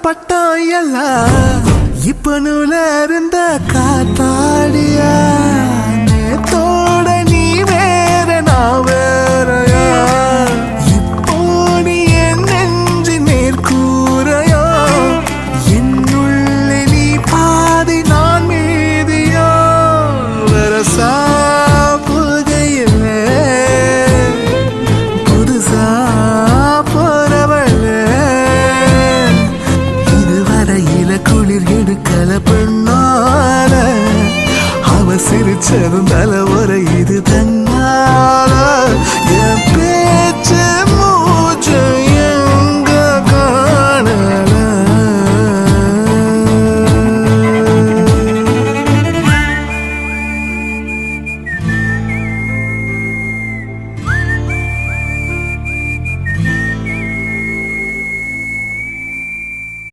பட்டம் எல்லாம் இப்ப நூல இருந்த காத்தாடியா நேத்தோட நீ வேற நான் வேறயா இப்போ நீ என் நெஞ்சு நேர்கூறையா என்னுள்ளே நீ பாதி நான் மீதியா வரசா புகையில புதுசா குளிர் எடுக்கல பெண்ணால அவ சிரிச்சதும் தலை